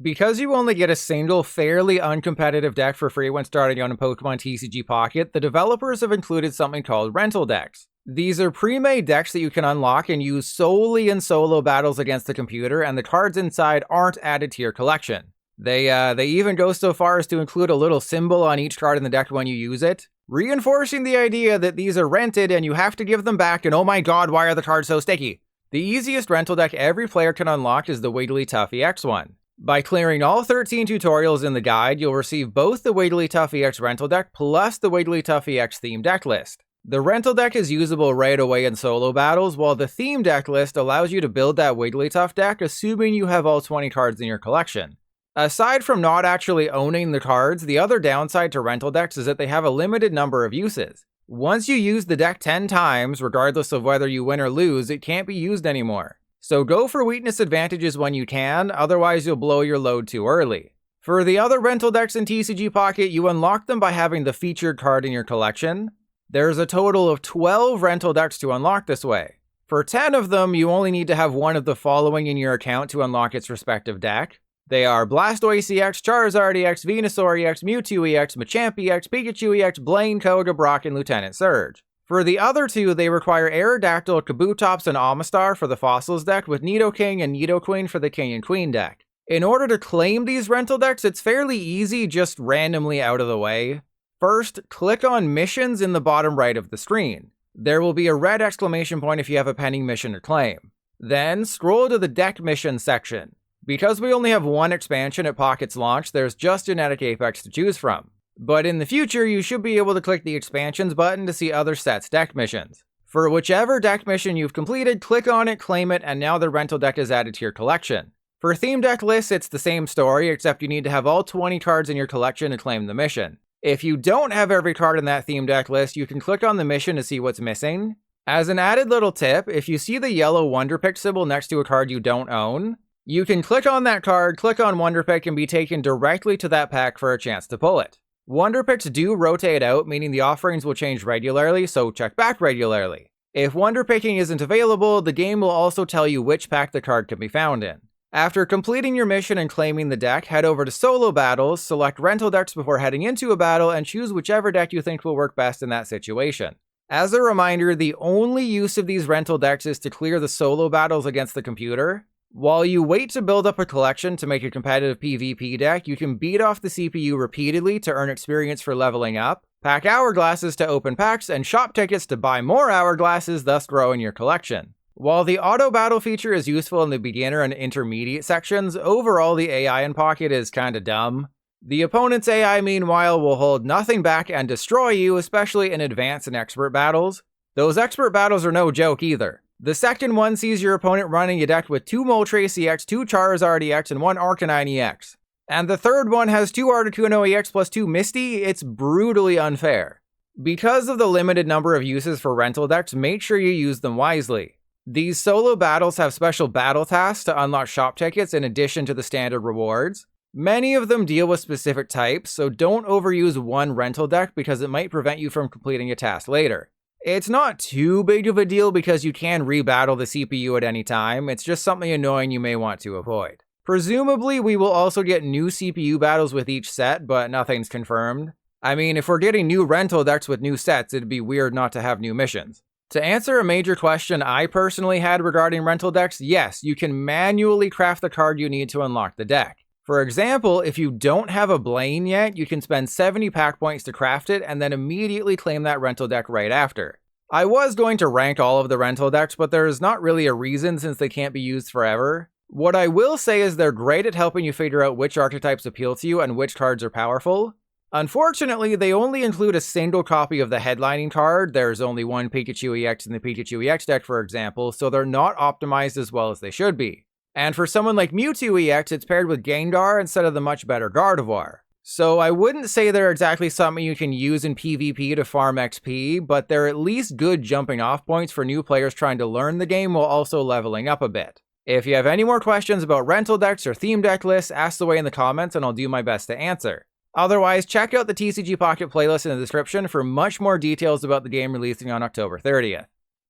Because you only get a single, fairly uncompetitive deck for free when starting on a Pokemon TCG Pocket, the developers have included something called rental decks. These are pre-made decks that you can unlock and use solely in solo battles against the computer, and the cards inside aren't added to your collection. They even go so far as to include a little symbol on each card in the deck when you use it, reinforcing the idea that these are rented and you have to give them back, and oh my god, why are the cards so sticky? The easiest rental deck every player can unlock is the Wigglytuff EX one. By clearing all 13 tutorials in the guide, you'll receive both the Wigglytuff EX rental deck plus the Wigglytuff EX theme deck list. The rental deck is usable right away in solo battles, while the theme deck list allows you to build that Wigglytuff deck assuming you have all 20 cards in your collection. Aside from not actually owning the cards, the other downside to rental decks is that they have a limited number of uses. Once you use the deck 10 times, regardless of whether you win or lose, it can't be used anymore. So go for weakness advantages when you can, otherwise you'll blow your load too early. For the other rental decks in TCG Pocket, you unlock them by having the featured card in your collection. There's a total of 12 rental decks to unlock this way. For 10 of them, you only need to have one of the following in your account to unlock its respective deck. They are Blastoise EX, Charizard EX, Venusaur EX, Mewtwo EX, Machamp EX, Pikachu EX, Blaine, Koga, Brock, and Lieutenant Surge. For the other two, they require Aerodactyl, Kabutops, and Amistar for the Fossils deck, with Nidoking and Nidoqueen for the King and Queen deck. In order to claim these rental decks, it's fairly easy, just randomly out of the way. First, click on Missions in the bottom right of the screen. There will be a red exclamation point if you have a pending mission to claim. Then, scroll to the Deck Mission section. Because we only have one expansion at Pocket's launch, there's just Genetic Apex to choose from. But in the future, you should be able to click the Expansions button to see other sets' deck missions. For whichever deck mission you've completed, click on it, claim it, and now the rental deck is added to your collection. For theme deck lists, it's the same story, except you need to have all 20 cards in your collection to claim the mission. If you don't have every card in that theme deck list, you can click on the mission to see what's missing. As an added little tip, if you see the yellow Wonderpick symbol next to a card you don't own, you can click on that card, click on Wonderpick, and be taken directly to that pack for a chance to pull it. Wonderpicks do rotate out, meaning the offerings will change regularly, so check back regularly. If Wonderpicking isn't available, the game will also tell you which pack the card can be found in. After completing your mission and claiming the deck, head over to solo battles, select rental decks before heading into a battle, and choose whichever deck you think will work best in that situation. As a reminder, the only use of these rental decks is to clear the solo battles against the computer. While you wait to build up a collection to make a competitive PvP deck, you can beat off the CPU repeatedly to earn experience for leveling up, pack hourglasses to open packs, and shop tickets to buy more hourglasses, thus growing your collection. While the auto battle feature is useful in the beginner and intermediate sections, overall the AI in Pocket is kinda dumb. The opponent's AI, meanwhile, will hold nothing back and destroy you, especially in advanced and expert battles. Those expert battles are no joke either. The second one sees your opponent running a deck with 2 Moltres EX, 2 Charizard EX, and 1 Arcanine EX. And the third one has 2 Articuno EX plus 2 Misty. It's brutally unfair. Because of the limited number of uses for rental decks, make sure you use them wisely. These solo battles have special battle tasks to unlock shop tickets in addition to the standard rewards. Many of them deal with specific types, so don't overuse one rental deck because it might prevent you from completing a task later. It's not too big of a deal because you can rebattle the CPU at any time, it's just something annoying you may want to avoid. Presumably, we will also get new CPU battles with each set, but nothing's confirmed. I mean, if we're getting new rental decks with new sets, it'd be weird not to have new missions. To answer a major question I personally had regarding rental decks, yes, you can manually craft the card you need to unlock the deck. For example, if you don't have a Blaine yet, you can spend 70 pack points to craft it and then immediately claim that rental deck right after. I was going to rank all of the rental decks, but there's not really a reason since they can't be used forever. What I will say is they're great at helping you figure out which archetypes appeal to you and which cards are powerful. Unfortunately, they only include a single copy of the headlining card. There's only one Pikachu EX in the Pikachu EX deck, for example, so they're not optimized as well as they should be. And for someone like Mewtwo EX, it's paired with Gengar instead of the much better Gardevoir. So I wouldn't say they're exactly something you can use in PvP to farm XP, but they're at least good jumping off points for new players trying to learn the game while also leveling up a bit. If you have any more questions about rental decks or theme deck lists, ask away in the comments and I'll do my best to answer. Otherwise, check out the TCG Pocket playlist in the description for much more details about the game releasing on October 30th.